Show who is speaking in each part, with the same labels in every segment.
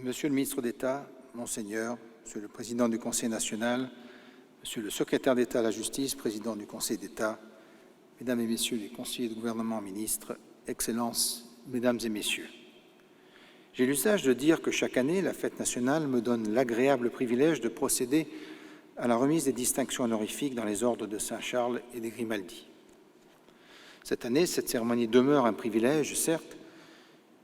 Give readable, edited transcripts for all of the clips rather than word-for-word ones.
Speaker 1: Monsieur le ministre d'État, Monseigneur, Monsieur le Président du Conseil national, Monsieur le Secrétaire d'État à la Justice, Président du Conseil d'État, Mesdames et Messieurs les conseillers de gouvernement, ministres, Excellences, Mesdames et Messieurs. J'ai l'usage de dire que chaque année, la fête nationale me donne l'agréable privilège de procéder à la remise des distinctions honorifiques dans les ordres de Saint-Charles et des Grimaldi. Cette année, cette cérémonie demeure un privilège, certes,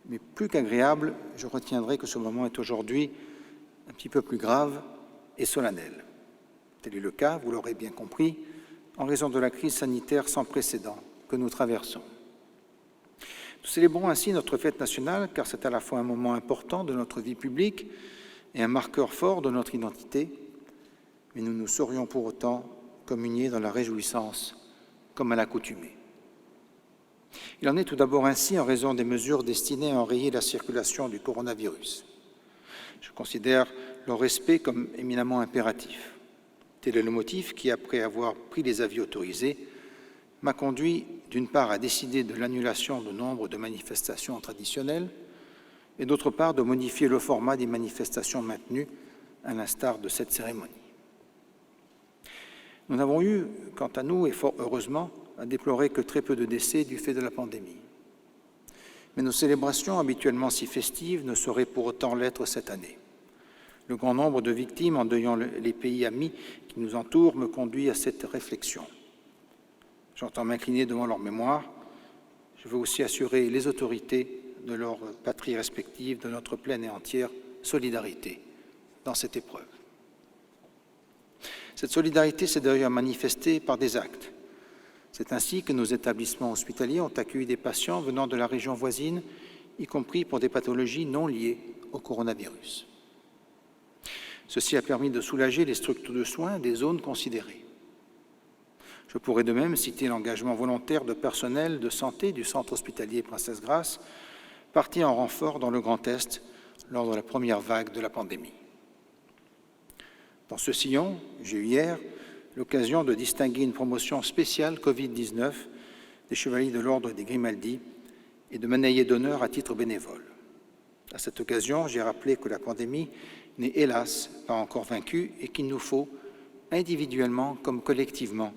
Speaker 1: mais plus qu'agréable, je retiendrai que ce moment est aujourd'hui un petit peu plus grave et solennel. Tel est le cas, vous l'aurez bien compris, en raison de la crise sanitaire sans précédent que nous traversons. Nous célébrons ainsi notre fête nationale car c'est à la fois un moment important de notre vie publique et un marqueur fort de notre identité, mais nous ne saurions pour autant communier dans la réjouissance comme à l'accoutumée. Il en est tout d'abord ainsi en raison des mesures destinées à enrayer la circulation du coronavirus. Je considère leur respect comme éminemment impératif. Tel est le motif qui, après avoir pris les avis autorisés, m'a conduit d'une part à décider de l'annulation de nombre de manifestations traditionnelles et d'autre part de modifier le format des manifestations maintenues à l'instar de cette cérémonie. Nous n'avons eu, quant à nous, et fort heureusement, à déplorer que très peu de décès du fait de la pandémie. Mais nos célébrations, habituellement si festives, ne sauraient pour autant l'être cette année. Le grand nombre de victimes endeuillant les pays amis qui nous entourent me conduit à cette réflexion. J'entends m'incliner devant leur mémoire. Je veux aussi assurer les autorités de leurs patries respectives de notre pleine et entière solidarité dans cette épreuve. Cette solidarité s'est d'ailleurs manifestée par des actes. C'est ainsi que nos établissements hospitaliers ont accueilli des patients venant de la région voisine, y compris pour des pathologies non liées au coronavirus. Ceci a permis de soulager les structures de soins des zones considérées. Je pourrais de même citer l'engagement volontaire de personnel de santé du centre hospitalier Princesse Grace, parti en renfort dans le Grand Est lors de la première vague de la pandémie. Dans ce sillon, j'ai eu hier l'occasion de distinguer une promotion spéciale Covid-19 des Chevaliers de l'Ordre des Grimaldi et de médailler d'honneur à titre bénévole. À cette occasion, j'ai rappelé que la pandémie n'est hélas pas encore vaincue et qu'il nous faut, individuellement comme collectivement,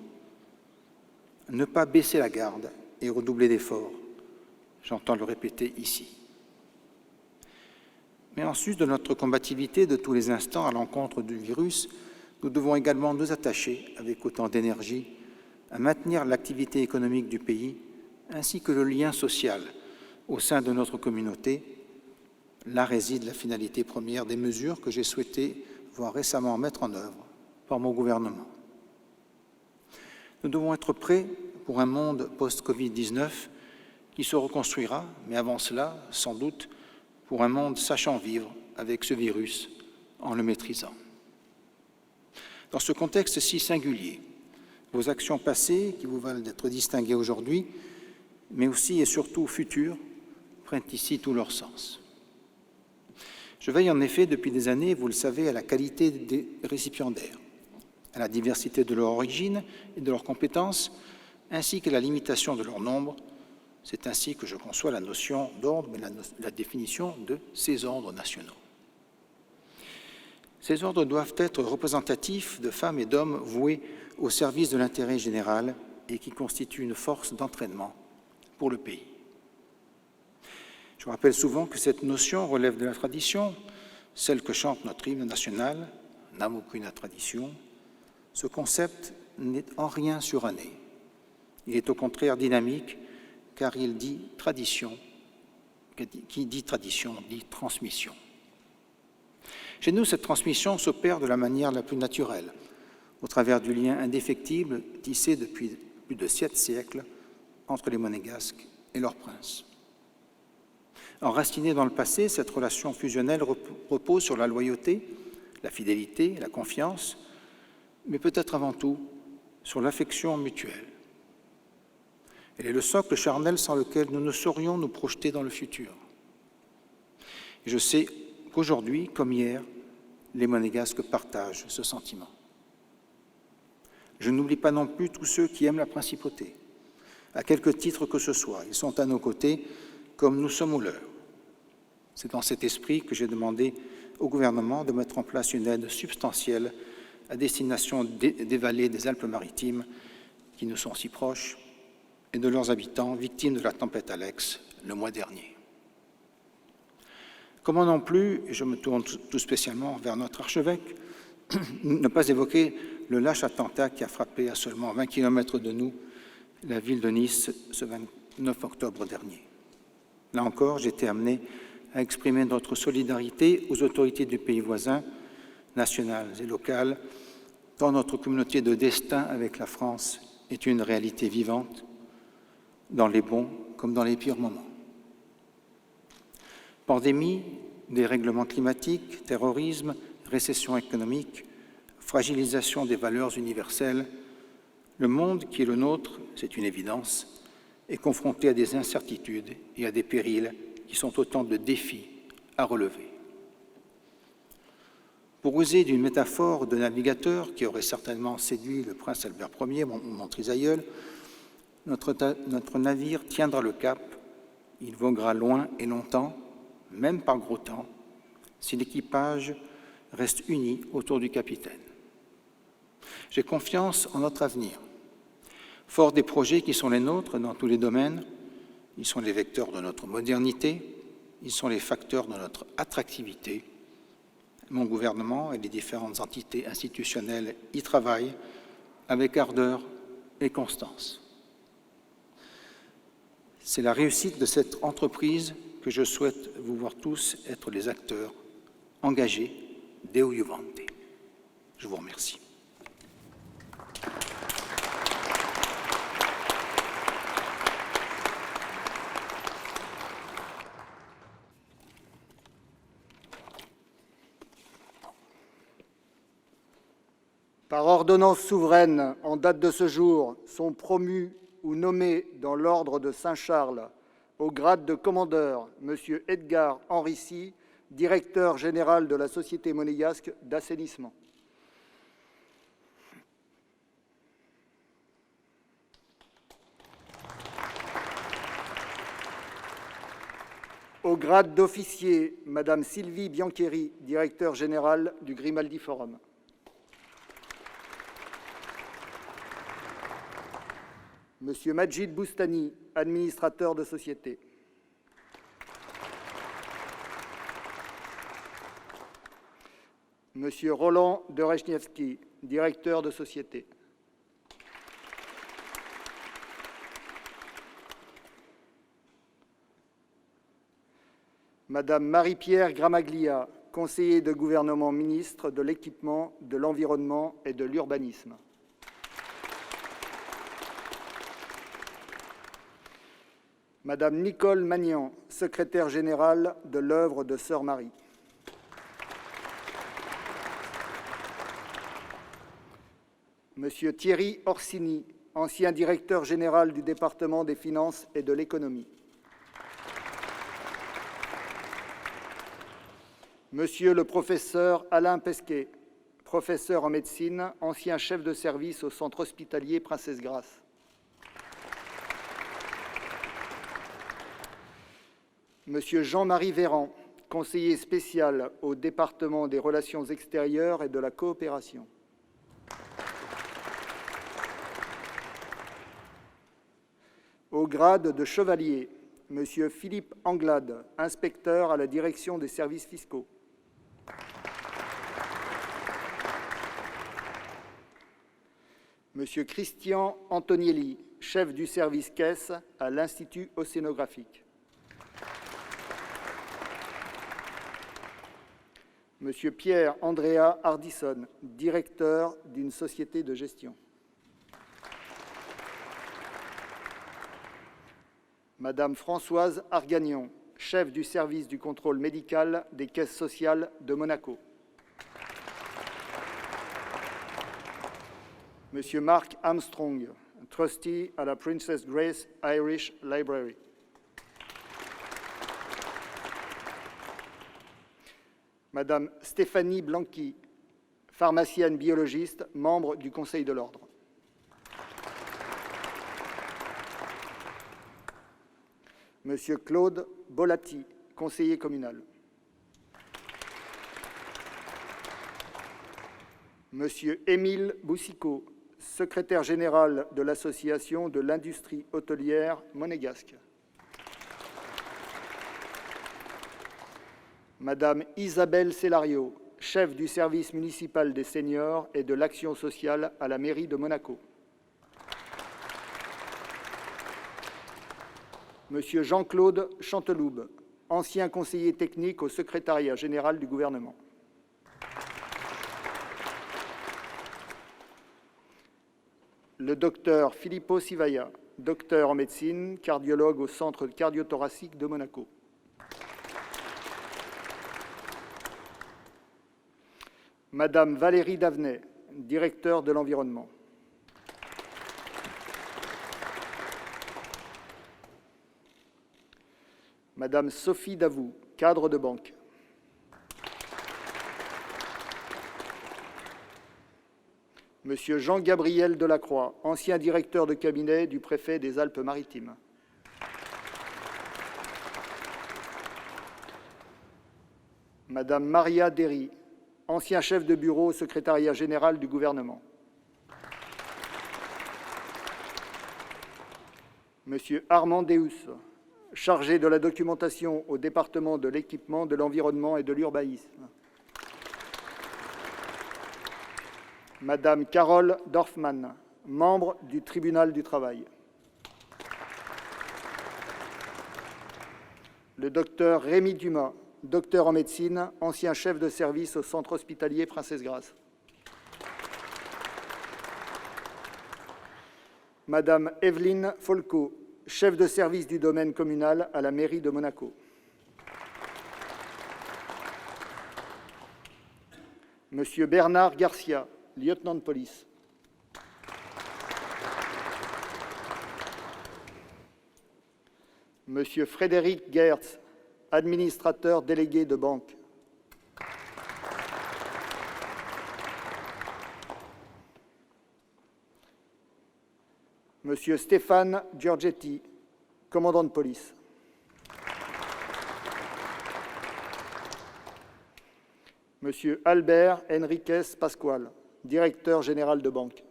Speaker 1: ne pas baisser la garde et redoubler d'efforts. J'entends le répéter ici. Mais en sus de notre combativité de tous les instants à l'encontre du virus, nous devons également nous attacher, avec autant d'énergie, à maintenir l'activité économique du pays, ainsi que le lien social au sein de notre communauté. Là réside la finalité première des mesures que j'ai souhaité voir récemment mettre en œuvre par mon gouvernement. Nous devons être prêts pour un monde post-Covid-19 qui se reconstruira, mais avant cela, sans doute, pour un monde sachant vivre avec ce virus en le maîtrisant. Dans ce contexte si singulier, vos actions passées, qui vous valent d'être distinguées aujourd'hui, mais aussi et surtout futures, prennent ici tout leur sens. Je veille en effet depuis des années, vous le savez, à la qualité des récipiendaires, à la diversité de leur origine et de leurs compétences, ainsi qu'à la limitation de leur nombre. C'est ainsi que je conçois la notion d'ordre, mais la définition de ces ordres nationaux. Ces ordres doivent être représentatifs de femmes et d'hommes voués au service de l'intérêt général et qui constituent une force d'entraînement pour le pays. Je rappelle souvent que cette notion relève de la tradition, celle que chante notre hymne national, « Nam aucune tradition ». Ce concept n'est en rien suranné. Il est au contraire dynamique, car il dit tradition. Qui dit tradition dit transmission. Chez nous, cette transmission s'opère de la manière la plus naturelle, au travers du lien indéfectible tissé depuis plus de 7 siècles entre les Monégasques et leurs princes. Enracinée dans le passé, cette relation fusionnelle repose sur la loyauté, la fidélité, la confiance, mais peut-être avant tout sur l'affection mutuelle. Elle est le socle charnel sans lequel nous ne saurions nous projeter dans le futur. Et je sais qu'aujourd'hui, comme hier, les Monégasques partagent ce sentiment. Je n'oublie pas non plus tous ceux qui aiment la principauté, à quelque titre que ce soit. Ils sont à nos côtés comme nous sommes aux leurs. C'est dans cet esprit que j'ai demandé au gouvernement de mettre en place une aide substantielle à destination des vallées des Alpes-Maritimes qui nous sont si proches et de leurs habitants victimes de la tempête Alex le mois dernier. Comment non plus, et je me tourne tout spécialement vers notre archevêque, ne pas évoquer le lâche attentat qui a frappé à seulement 20 km de nous la ville de Nice ce 29 octobre dernier. Là encore, j'ai été amené à exprimer notre solidarité aux autorités du pays voisin, nationales et locales, tant notre communauté de destin avec la France est une réalité vivante, dans les bons comme dans les pires moments. Pandémie, dérèglement climatique, terrorisme, récession économique, fragilisation des valeurs universelles, le monde qui est le nôtre, c'est une évidence, est confronté à des incertitudes et à des périls qui sont autant de défis à relever. Pour user d'une métaphore de navigateur qui aurait certainement séduit le prince Albert Ier, mon trisaïeul, notre navire tiendra le cap, il voguera loin et longtemps, même par gros temps, si l'équipage reste uni autour du capitaine. J'ai confiance en notre avenir. Fort des projets qui sont les nôtres dans tous les domaines, ils sont les vecteurs de notre modernité, ils sont les facteurs de notre attractivité. Mon gouvernement et les différentes entités institutionnelles y travaillent avec ardeur et constance. C'est la réussite de cette entreprise que je souhaite vous voir tous être les acteurs engagés Deo Iuvante. Je vous remercie.
Speaker 2: Par ordonnance souveraine, en date de ce jour, sont promus ou nommés dans l'ordre de Saint-Charles au grade de commandeur M. Edgar Henrici, directeur général de la Société monégasque d'assainissement. Au grade d'officier, Mme Sylvie Biancheri, directeur général du Grimaldi Forum. Monsieur Majid Boustani, administrateur de société. Monsieur Roland Derechniewski, directeur de société. Madame Marie-Pierre Gramaglia, conseiller de gouvernement, ministre de l'Équipement, de l'Environnement et de l'Urbanisme. Madame Nicole Magnan, secrétaire générale de l'œuvre de Sœur Marie. Monsieur Thierry Orsini, ancien directeur général du département des finances et de l'économie. Monsieur le professeur Alain Pesquet, professeur en médecine, ancien chef de service au centre hospitalier Princesse Grace. Monsieur Jean-Marie Véran, conseiller spécial au département des relations extérieures et de la coopération. Au grade de chevalier, Monsieur Philippe Anglade, inspecteur à la direction des services fiscaux. Monsieur Christian Antonielli, chef du service caisse à l'Institut océanographique. Monsieur Pierre Andrea Hardisson, directeur d'une société de gestion. Madame Françoise Argagnon, chef du service du contrôle médical des caisses sociales de Monaco. Monsieur Mark Armstrong, trustee à la Princess Grace Irish Library. Madame Stéphanie Blanqui, pharmacienne biologiste, membre du Conseil de l'Ordre. Monsieur Claude Bolatti, conseiller communal. Monsieur Émile Boussicot, secrétaire général de l'Association de l'industrie hôtelière monégasque. Madame Isabelle Célario, chef du service municipal des seniors et de l'action sociale à la mairie de Monaco. Monsieur Jean-Claude Chanteloube, ancien conseiller technique au secrétariat général du gouvernement. Le docteur Filippo Sivaya, docteur en médecine, cardiologue au centre cardiothoracique de Monaco. Madame Valérie Davenet, directeur de l'environnement. Madame Sophie Davout, cadre de banque. Monsieur Jean-Gabriel Delacroix, ancien directeur de cabinet du préfet des Alpes-Maritimes. Madame Maria Derry, ancien chef de bureau au secrétariat général du gouvernement. Monsieur Armand Deus, chargé de la documentation au département de l'équipement, de l'environnement et de l'urbanisme. Madame Carole Dorfmann, membre du tribunal du travail. Le docteur Rémi Dumas, docteur en médecine, ancien chef de service au centre hospitalier Princesse Grace. Madame Evelyne Folco, chef de service du domaine communal à la mairie de Monaco. Monsieur Bernard Garcia, lieutenant de police. Monsieur Frédéric Gertz, administrateur délégué de banque. Monsieur Stéphane Giorgetti, commandant de police. Monsieur Albert Enriquez Pascual, directeur général de banque.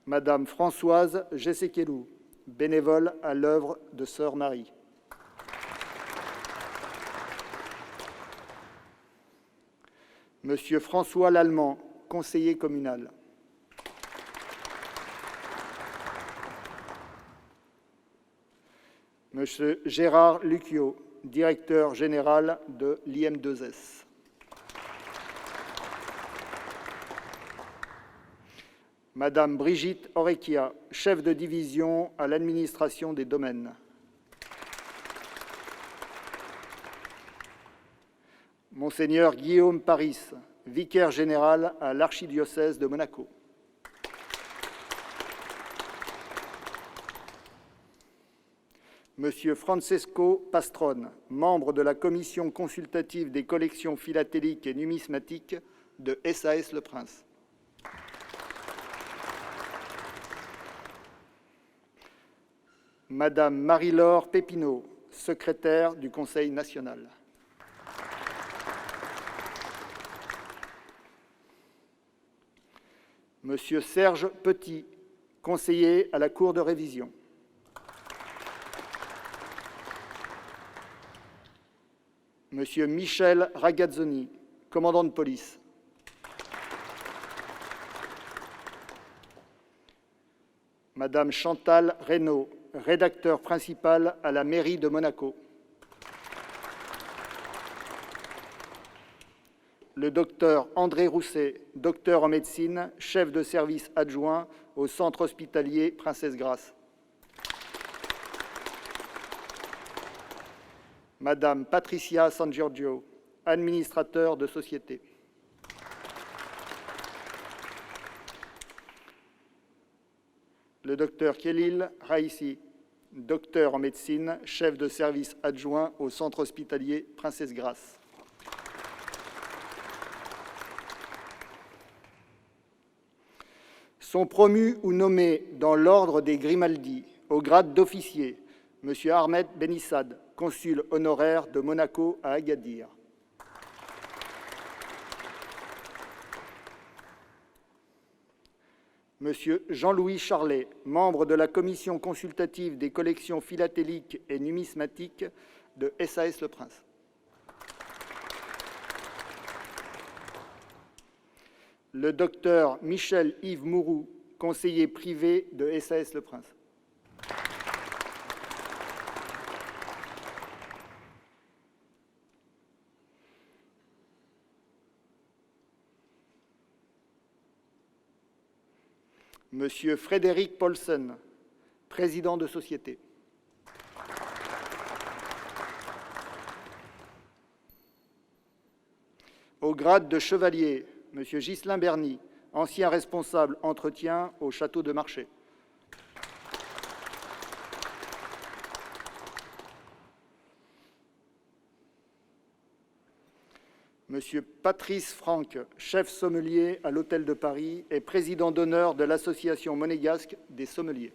Speaker 2: Madame Françoise Gessekelou, bénévole à l'œuvre de Sœur Marie. Monsieur François Lallemand, conseiller communal. Monsieur Gérard Lucchio, directeur général de l'IM2S. Madame Brigitte Orecchia, chef de division à l'administration des domaines. Monseigneur Guillaume Paris, vicaire général à l'archidiocèse de Monaco. Monsieur Francesco Pastrone, membre de la commission consultative des collections philatéliques et numismatiques de SAS Le Prince. Madame Marie-Laure Pépineau, secrétaire du Conseil national. Monsieur Serge Petit, conseiller à la Cour de révision. Monsieur Michel Ragazzoni, commandant de police. Madame Chantal Reynaud, rédacteur principal à la mairie de Monaco. Le docteur André Rousset, docteur en médecine, chef de service adjoint au centre hospitalier Princesse Grace. Madame Patricia San Giorgio, administrateur de société. Le docteur Khelil Raisi, docteur en médecine, chef de service adjoint au centre hospitalier Princesse Grace. Sont promus ou nommés dans l'ordre des Grimaldi au grade d'officier Monsieur Ahmed Benissad, consul honoraire de Monaco à Agadir. Monsieur Jean-Louis Charlet, membre de la commission consultative des collections philatéliques et numismatiques de SAS Le Prince. Le docteur Michel-Yves Mourou, conseiller privé de SAS Le Prince. Monsieur Frédéric Paulsen, président de société. Au grade de chevalier, Monsieur Ghislain Berny, ancien responsable entretien au château de Marché. Monsieur Patrice Franck, chef sommelier à l'Hôtel de Paris et président d'honneur de l'Association monégasque des sommeliers.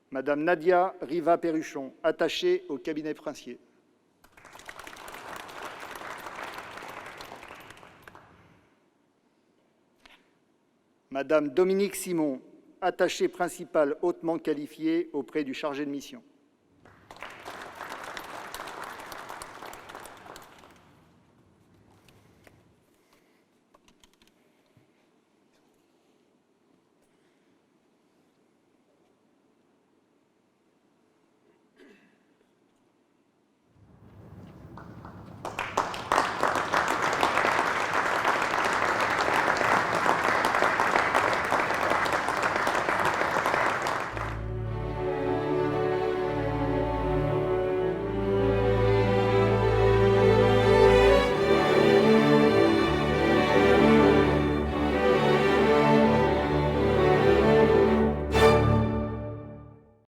Speaker 2: Madame Nadia Riva-Perruchon, attachée au cabinet princier. Madame Dominique Simon, attachée principale hautement qualifiée auprès du chargé de mission.